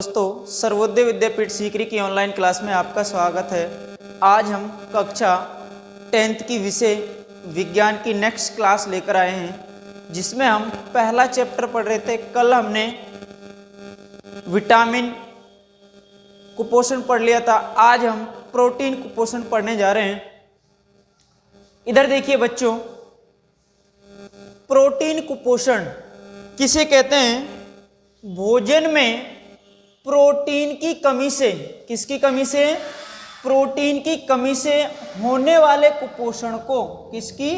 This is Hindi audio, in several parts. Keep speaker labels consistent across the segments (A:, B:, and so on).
A: दोस्तों, सर्वोदय विद्यापीठ सीकरी की ऑनलाइन क्लास में आपका स्वागत है। आज हम कक्षा 10th की विषय विज्ञान की नेक्स्ट क्लास लेकर आए हैं, जिसमें हम पहला चैप्टर पढ़ रहे थे। कल हमने विटामिन कुपोषण पढ़ लिया था। आज हम प्रोटीन कुपोषण पढ़ने जा रहे हैं। इधर देखिए बच्चों, प्रोटीन कुपोषण किसे कहते हैं? भोजन में प्रोटीन की कमी से, किसकी कमी से? प्रोटीन की कमी से होने वाले कुपोषण को, किसकी?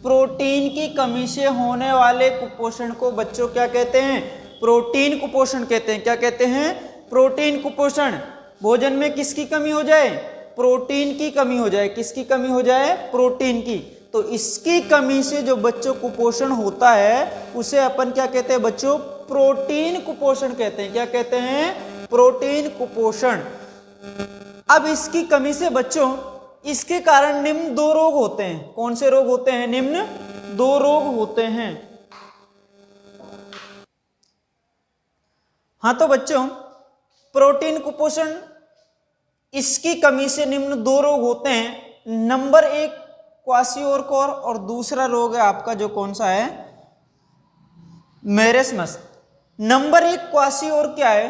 A: प्रोटीन की कमी से होने वाले कुपोषण को बच्चों क्या कहते हैं? प्रोटीन कुपोषण कहते हैं। क्या कहते हैं? प्रोटीन कुपोषण। भोजन में किसकी कमी हो जाए? प्रोटीन की कमी हो जाए। किसकी कमी हो जाए? प्रोटीन की। तो इसकी कमी से जो बच्चों कुपोषण होता है उसे अपन क्या कहते हैं बच्चों? प्रोटीन कुपोषण कहते हैं। क्या कहते हैं? प्रोटीन कुपोषण। अब इसकी कमी से बच्चों, इसके कारण निम्न दो रोग होते हैं। कौन से रोग होते हैं? निम्न दो रोग होते हैं। हाँ तो बच्चों, प्रोटीन कुपोषण, इसकी कमी से निम्न दो रोग होते हैं। नंबर एक क्वाशियोरकोर और दूसरा रोग है आपका जो कौन सा है? मेरेस्मस। नंबर एक क्वाशियोर क्या है?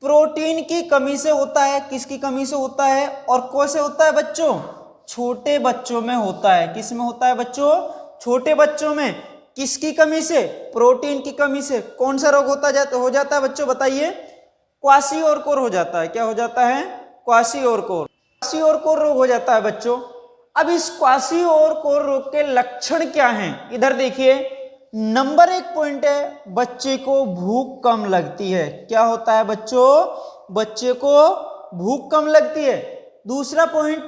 A: प्रोटीन की कमी से होता है। किसकी कमी से होता है? और कैसे होता है बच्चों? छोटे बच्चों में होता है। किस में होता है बच्चों? छोटे बच्चों में। किसकी कमी से? प्रोटीन की कमी से। कौन सा रोग हो जाता है बच्चों? बताइए। क्वाशियोरकोर हो जाता है। क्या हो जाता है? क्वाशियोरकोर। क्वाशियोरकोर रोग हो जाता है बच्चों। अब इस क्वाशियोरकोर रोग के लक्षण क्या हैं? इधर देखिए, नंबर एक पॉइंट है, बच्चे को भूख कम लगती है। क्या होता है बच्चों? बच्चे को भूख कम लगती है। दूसरा पॉइंट,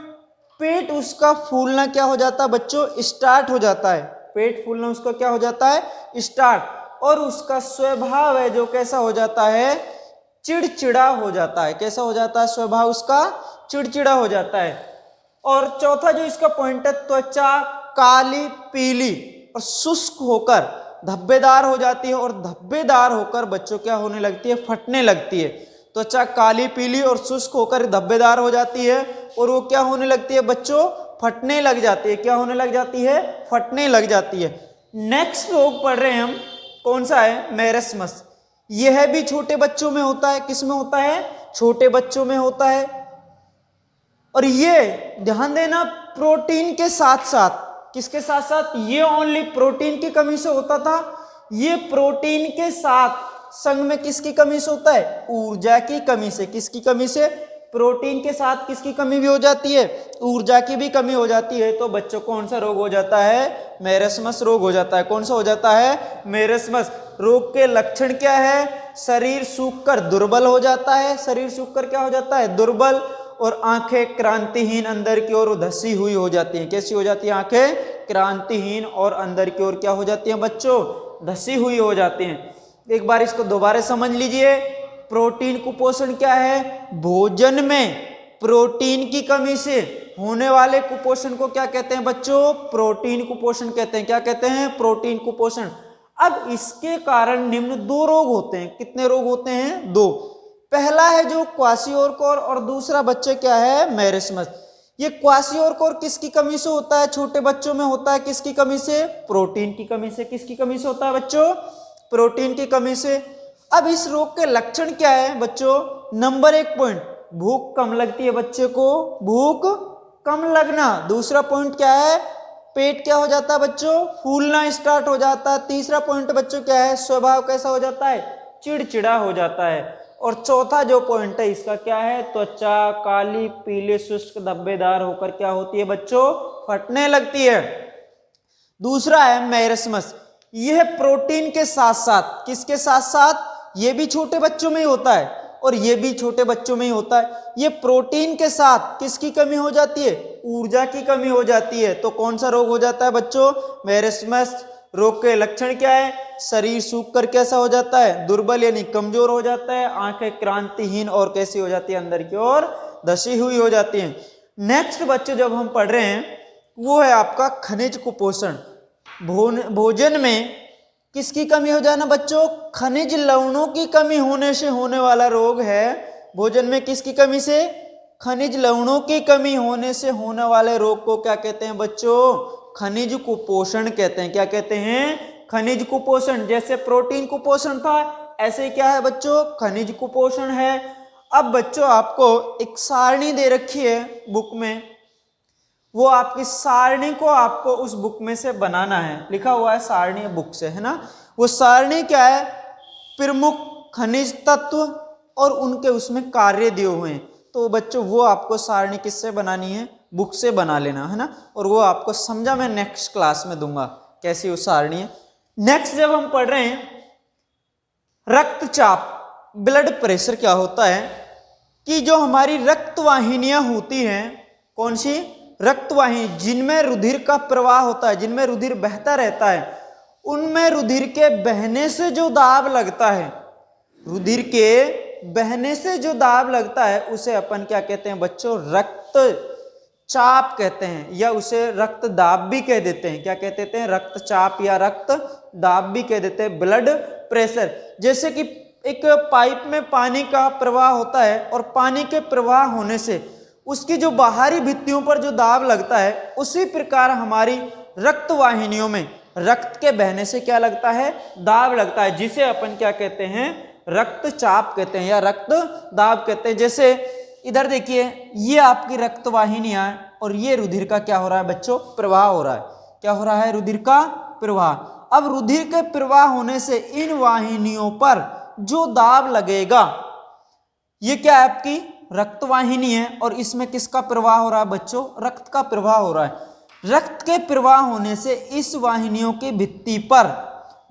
A: पेट उसका फूलना क्या हो जाता है बच्चों? स्टार्ट हो जाता है। पेट फूलना उसका क्या हो जाता है? स्टार्ट। और उसका स्वभाव है जो कैसा हो जाता है? चिड़चिड़ा हो जाता है। कैसा हो जाता है स्वभाव उसका? चिड़चिड़ा हो जाता है। और चौथा जो इसका पॉइंट है, त्वचा काली पीली और शुष्क होकर धब्बेदार हो जाती है। और धब्बेदार होकर बच्चों क्या होने लगती है? फटने लगती है। त्वचा काली पीली और शुष्क होकर धब्बेदार हो जाती है और वो क्या होने लगती है बच्चों? फटने लग जाती है। क्या होने लग जाती है? फटने लग जाती है। नेक्स्ट रोग पढ़ रहे हैं हम, कौन सा है? मेरेस्मस। यह भी छोटे बच्चों में होता है। किस में होता है? छोटे बच्चों में होता है। और ये ध्यान देना, प्रोटीन के साथ साथ, किसके साथ साथ? ये ओनली प्रोटीन की कमी से होता था। ये प्रोटीन के साथ संग में किसकी कमी से होता है? ऊर्जा की कमी से। किसकी कमी से? प्रोटीन के साथ किसकी कमी भी हो जाती है? ऊर्जा की भी कमी हो जाती है। तो बच्चों कौन सा रोग हो जाता है? मेरेस्मस रोग हो जाता है। कौन सा हो जाता है? मेरेस्मस रोग के लक्षण क्या है? शरीर सूखकर दुर्बल हो जाता है। शरीर सूखकर क्या हो जाता है? दुर्बल। और आंखें क्रांतिहीन अंदर की ओर धसी हुई हो जाती हैं। कैसी हो जाती है? आंखें क्रांतिहीन और अंदर की ओर क्या हो जाती हैं बच्चों? धसी हुई हो जाती हैं। एक बार इसको दोबारा समझ लीजिए। प्रोटीन कुपोषण क्या है? भोजन में प्रोटीन की कमी से होने वाले कुपोषण को क्या कहते हैं बच्चों? प्रोटीन कुपोषण कहते हैं। क्या कहते हैं? प्रोटीन कुपोषण। अब इसके कारण निम्न दो रोग होते हैं। कितने रोग होते हैं? दो। पहला है जो क्वाशियोरकोर और दूसरा बच्चे क्या है? मेरेस्मस। ये क्वाशियोरकोर किसकी कमी से होता है? छोटे बच्चों में होता है। किसकी कमी से? प्रोटीन की कमी से। किसकी कमी से होता है बच्चों? प्रोटीन की कमी से। अब इस रोग के लक्षण क्या है बच्चों? नंबर एक पॉइंट, भूख कम लगती है बच्चे को। भूख कम लगना। दूसरा पॉइंट क्या है? पेट क्या हो जाता है बच्चों? फूलना स्टार्ट हो जाता है। तीसरा पॉइंट बच्चों क्या है? स्वभाव कैसा हो जाता है? चिड़चिड़ा हो जाता है। और चौथा जो पॉइंट है इसका क्या है? त्वचा काली पीले शुष्क धब्बेदार होकर क्या होती है बच्चों? फटने लगती है। दूसरा है मेरेस्मस। यह प्रोटीन के साथ साथ, किसके साथ साथ? ये भी छोटे बच्चों में ही होता है और ये भी छोटे बच्चों में ही होता है। ये प्रोटीन के साथ किसकी कमी हो जाती है? ऊर्जा की कमी हो जाती है। तो कौन सा रोग हो जाता है बच्चों? मेरेस्मस रोग के लक्षण क्या है? शरीर सूखकर कैसा हो जाता है? दुर्बल यानी कमजोर हो जाता है। आंखें क्रांतिहीन और कैसी हो जाती है? अंदर की ओर धसी हुई हो जाती हैं। नेक्स्ट बच्चे जब हम पढ़ रहे हैं वो है आपका खनिज कुपोषण। भोजन में किसकी कमी हो जाए ना बच्चों, खनिज लवणों की कमी होने से होने वाला रोग है। भोजन में किसकी कमी से, खनिज लवणों की कमी होने से होने वाले रोग को क्या कहते हैं बच्चों, खनिज कुपोषण कहते हैं। क्या कहते हैं, खनिज कुपोषण। जैसे प्रोटीन कुपोषण था, ऐसे क्या है बच्चों, खनिज कुपोषण है। अब बच्चों आपको एक सारणी दे रखी है बुक में, वो आपकी सारणी को आपको उस बुक में से बनाना है, लिखा हुआ है सारणी बुक से, है ना। वो सारणी क्या है, प्रमुख खनिज तत्व और उनके उसमें कार्य दिए हुए हैं। तो बच्चों वो आपको सारणी किससे बनानी है, बुक से बना लेना, है ना। और वो आपको समझा मैं नेक्स्ट क्लास में दूंगा कैसी वो सारणी है। नेक्स्ट जब हम पढ़ रहे हैं रक्तचाप, ब्लड प्रेशर, क्या होता है कि जो हमारी रक्त वाहिनियां होती हैं, कौन सी, रक्तवाहिनी, जिनमें रुधिर का प्रवाह होता है, जिनमें रुधिर बहता रहता है, उनमें रुधिर के बहने से जो दाब लगता है, रुधिर के बहने से जो दाब लगता है उसे अपन क्या कहते हैं बच्चों, रक्तचाप कहते हैं, या उसे रक्त दाब भी कह देते हैं। क्या कहते हैं, रक्तचाप या रक्त दाब भी कह देते हैं, ब्लड प्रेशर। जैसे कि एक पाइप में पानी का प्रवाह होता है और पानी के प्रवाह होने से उसकी जो बाहरी भित्तियों पर जो दाब लगता है, उसी प्रकार हमारी रक्त वाहिनियों में रक्त के बहने से क्या लगता है, दाब लगता है, जिसे अपन क्या कहते हैं, रक्तचाप कहते हैं या रक्त दाब कहते हैं। जैसे इधर देखिए, ये आपकी रक्त वाहिनियां और ये रुधिर का क्या हो रहा है बच्चों, प्रवाह हो रहा है। क्या हो रहा है, रुधिर का प्रवाह। अब रुधिर के प्रवाह होने से इन वाहिनियों पर जो दाब लगेगा, ये क्या है, आपकी रक्तवाहिनी है और इसमें किसका प्रवाह हो रहा है बच्चों, रक्त का प्रवाह हो रहा है। रक्त के प्रवाह होने से इस वाहिनियों की भित्ति पर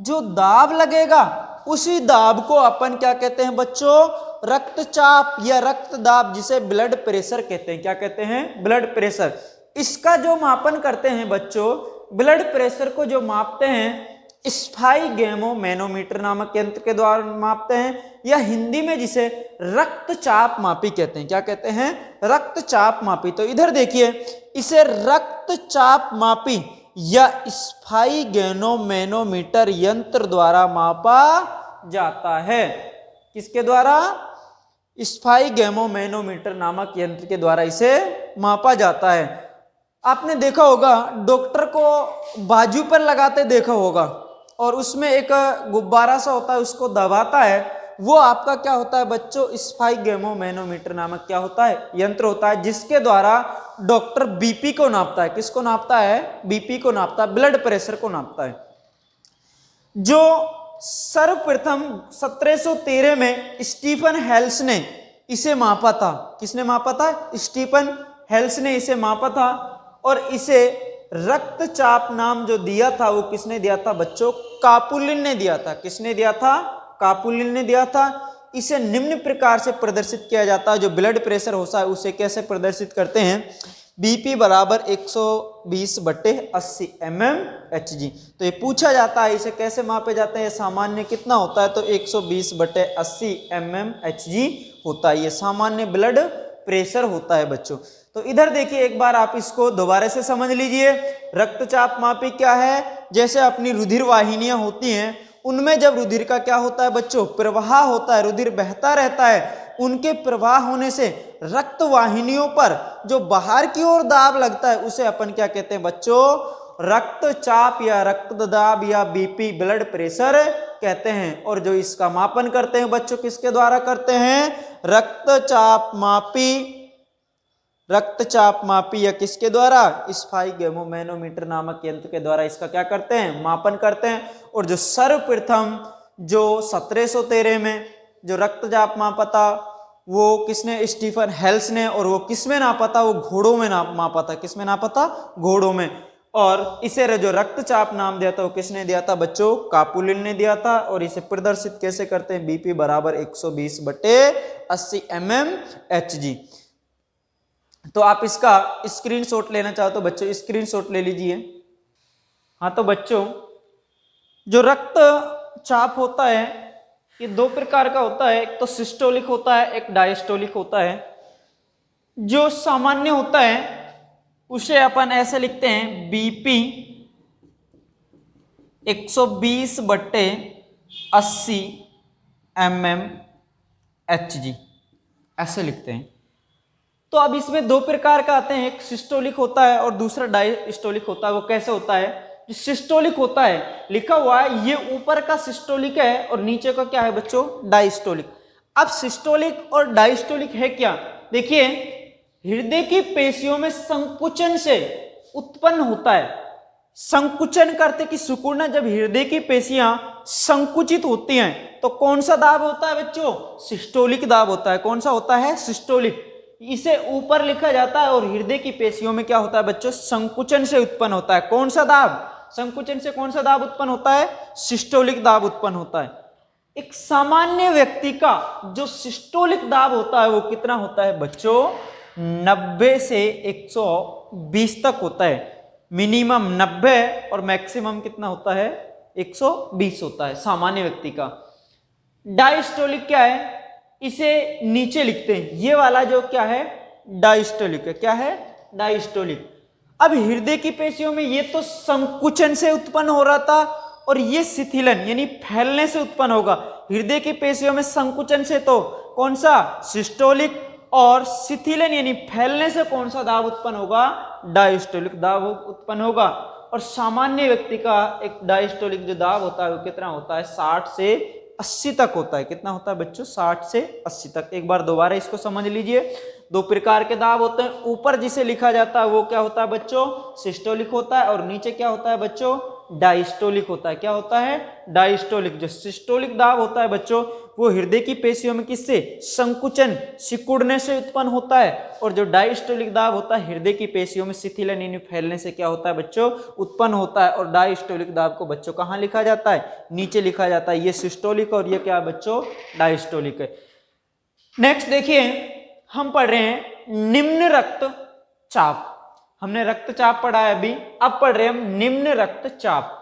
A: जो दाब लगेगा, उसी दाब को अपन क्या कहते हैं बच्चों, रक्तचाप या रक्त दाब, जिसे ब्लड प्रेशर कहते हैं। क्या कहते हैं, ब्लड प्रेशर। इसका जो मापन करते हैं बच्चों, ब्लड प्रेशर को जो मापते हैं स्फाइगेमोमैनोमीटर नामक यंत्र के द्वारा मापते हैं, या हिंदी में जिसे रक्तचाप मापी कहते हैं। क्या कहते हैं, रक्तचाप मापी। तो इधर देखिए, इसे रक्तचाप मापी या स्फाइगेमोमैनोमीटर यंत्र द्वारा मापा जाता है। किसके द्वारा, स्फाइगेमोमैनोमीटर नामक यंत्र के द्वारा इसे मापा जाता है। आपने देखा होगा, डॉक्टर को बाजू पर लगाते देखा होगा और उसमें एक गुब्बारा सा होता है, उसको दबाता है, वो आपका क्या होता है बच्चों, स्फाइगेमोमैनोमीटर नामक क्या होता है, यंत्र होता है, जिसके द्वारा डॉक्टर बीपी को नापता है। किसको नापता है, बीपी को नापता है, ब्लड प्रेशर को नापता है। जो सर्वप्रथम 1713 में स्टीफन हेल्स ने इसे मापा था। किसने मापा था, स्टीफन हेल्स ने इसे मापा था। और इसे रक्तचाप नाम जो दिया था वो किसने दिया था बच्चों, कापुलिन ने दिया था। किसने दिया था, कापुलिन ने दिया था। इसे निम्न प्रकार से प्रदर्शित किया जाता है, जो ब्लड प्रेशर होता है उसे कैसे प्रदर्शित करते हैं, बीपी बराबर 120/80 mmHg। तो ये पूछा जाता है इसे कैसे मापे जाते हैं, सामान्य कितना होता है, तो 120/80 mmHg होता है। ये सामान्य ब्लड प्रेशर होता है बच्चों। तो इधर देखिए, एक बार आप इसको दोबारा से समझ लीजिए। रक्तचाप मापी क्या है, जैसे अपनी रुधिर वाहिनियां होती हैं, उनमें जब रुधिर का क्या होता है बच्चों, प्रवाह होता है, रुधिर बहता रहता है, उनके प्रवाह होने से रक्त वाहिनियों पर जो बाहर की ओर दाब लगता है उसे अपन क्या कहते हैं बच्चों, रक्तचाप या रक्त दाब या बीपी, ब्लड प्रेशर कहते हैं। और जो इसका मापन करते हैं बच्चों, किसके द्वारा करते हैं, रक्तचाप मापी या किसके द्वारा, स्फाइगेमोमैनोमीटर नामक यंत्र के द्वारा इसका क्या करते हैं, मापन करते हैं। और जो सर्वप्रथम जो 1713 में जो रक्तचाप मापा था वो किसने, स्टीफन हेल्स ने। और वो किसमें नापा था, वो घोड़ों में मापा था। किसमें नापा था, घोड़ों में। और इसे जो रक्तचाप नाम दिया था वो किसने दिया था बच्चों, कापुलिन ने दिया था। और इसे प्रदर्शित कैसे करते हैं, बीपी बराबर 120/80 mmHg। तो आप इसका स्क्रीनशॉट लेना चाहो तो बच्चों स्क्रीनशॉट ले लीजिए। हाँ, तो बच्चों जो रक्तचाप होता है ये दो प्रकार का होता है, एक तो सिस्टोलिक होता है, एक डायस्टोलिक होता है। जो सामान्य होता है उसे अपन ऐसे लिखते हैं, बीपी 120/80 mmHg, ऐसे लिखते हैं। तो अब इसमें दो प्रकार का आते हैं, एक सिस्टोलिक होता है और दूसरा डायस्टोलिक होता है। वो कैसे होता है? जो सिस्टोलिक होता है लिखा हुआ है, ये ऊपर का सिस्टोलिक है और नीचे का क्या है बच्चों? डायस्टोलिक। अब सिस्टोलिक और डायस्टोलिक है क्या? देखिए, हृदय की पेशियों में संकुचन से उत्पन्न होता है। संकुचन करते कि सिकुड़ना, जब हृदय की पेशियां संकुचित होती हैं तो कौन सा दाब होता है बच्चों? सिस्टोलिक दाब होता है। कौन सा होता है? सिस्टोलिक। इसे ऊपर लिखा जाता है और हृदय की पेशियों में क्या होता है बच्चों? संकुचन से उत्पन्न होता है। कौन सा दाब? संकुचन से कौन सा दाब उत्पन्न होता है? सिस्टोलिक दाब उत्पन्न होता है। एक सामान्य व्यक्ति का जो सिस्टोलिक दाब होता है वो कितना होता है बच्चों? 90 से 120 तक होता है। मिनिमम 90 और मैक्सिमम कितना होता है? 120 होता है सामान्य व्यक्ति का। डायस्टोलिक क्या है? इसे नीचे लिखते हैं। ये वाला जो क्या है? डायस्टोलिक है। क्या है? डायस्टोलिक। अब हृदय की पेशियों में ये तो संकुचन से उत्पन्न हो रहा था और ये शिथिलन यानी फैलने से उत्पन्न होगा। हृदय की पेशियों में संकुचन से तो कौन सा? सिस्टोलिक। और शिथिलन यानी फैलने से कौन सा दाब उत्पन्न होगा? डायस्टोलिक दाब उत्पन्न होगा। और सामान्य व्यक्ति का एक डायस्टोलिक जो दाब होता है वो कितना होता है? 60 से 80 तक होता है। कितना होता है बच्चों? 60 से 80 तक। एक बार दोबारा इसको समझ लीजिए। दो प्रकार के दाब होते हैं। ऊपर जिसे लिखा जाता है वो क्या होता है बच्चों? सिस्टोलिक होता है। और नीचे क्या होता है बच्चों? डायस्टोलिक होता है। क्या होता है? डायस्टोलिक। जो सिस्टोलिक दाब होता है बच्चों वो हृदय की पेशियों में किससे? संकुचन, सिकुड़ने से उत्पन्न होता है। और जो डायस्टोलिक दाब होता है हृदय की पेशियों में शिथिलन यानी फैलने से क्या होता है बच्चों? उत्पन्न होता है। और डायस्टोलिक दाब को बच्चों कहाँ लिखा जाता है? नीचे लिखा जाता है। ये सिस्टोलिक और ये क्या है बच्चों? डायस्टोलिक है। नेक्स्ट देखिए, हम पढ़ रहे हैं निम्न रक्तचाप। हमने रक्तचाप पढ़ा है अभी, अब पढ़ रहे हैं हम निम्न रक्तचाप।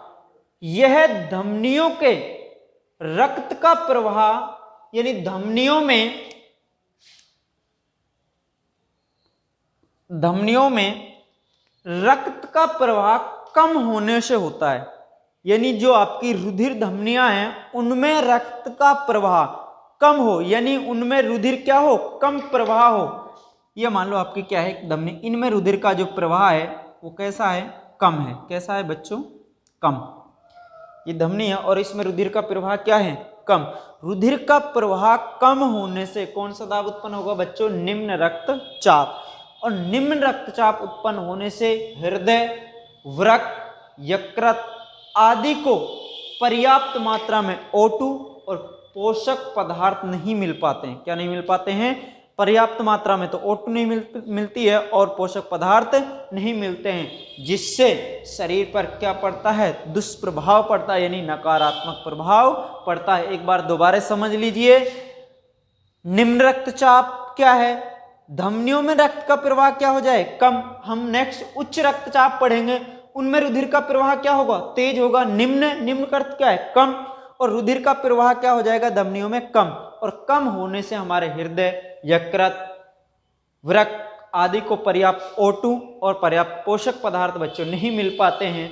A: यह धमनियों के रक्त का प्रवाह यानी धमनियों में रक्त का प्रवाह कम होने से होता है। यानी जो आपकी रुधिर धमनियां हैं उनमें रक्त का प्रवाह कम हो, यानी उनमें रुधिर क्या हो? कम प्रवाह हो। ये मान लो आपकी क्या है? धमनी। इनमें रुधिर का जो प्रवाह है वो कैसा है? कम है। कैसा है बच्चों? कम। ये धमनी है और इसमें रुधिर का प्रवाह क्या है? कम। रुधिर का प्रवाह कम होने से कौन सा दाब उत्पन्न होगा बच्चों? निम्न रक्तचाप। और निम्न रक्तचाप उत्पन्न होने से हृदय, वृक्क, यकृत आदि को पर्याप्त मात्रा में O2 और पोषक पदार्थ नहीं मिल पाते हैं। क्या नहीं मिल पाते हैं? पर्याप्त मात्रा में तो O2 नहीं मिलती है और पोषक पदार्थ नहीं मिलते हैं, जिससे शरीर पर क्या पड़ता है? दुष्प्रभाव पड़ता है, यानी नकारात्मक प्रभाव पड़ता है। एक बार दोबारा समझ लीजिए। निम्न रक्तचाप क्या है? धमनियों में रक्त का प्रवाह क्या हो जाए? कम। हम नेक्स्ट उच्च रक्तचाप पढ़ेंगे, उनमें रुधिर का प्रवाह क्या होगा? तेज होगा। निम्न का अर्थ क्या है? कम। और रुधिर का प्रवाह क्या हो जाएगा? धमनियों में कम। और कम होने से हमारे हृदय, यकृत, वृक्क आदि को पर्याप्त O2 और पर्याप्त पोषक पदार्थ बच्चों नहीं मिल पाते हैं।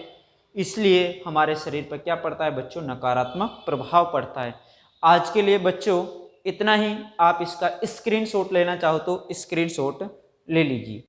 A: इसलिए हमारे शरीर पर क्या पड़ता है बच्चों? नकारात्मक प्रभाव पड़ता है। आज के लिए बच्चों इतना ही। आप इसका स्क्रीनशॉट लेना चाहो तो स्क्रीनशॉट ले लीजिए।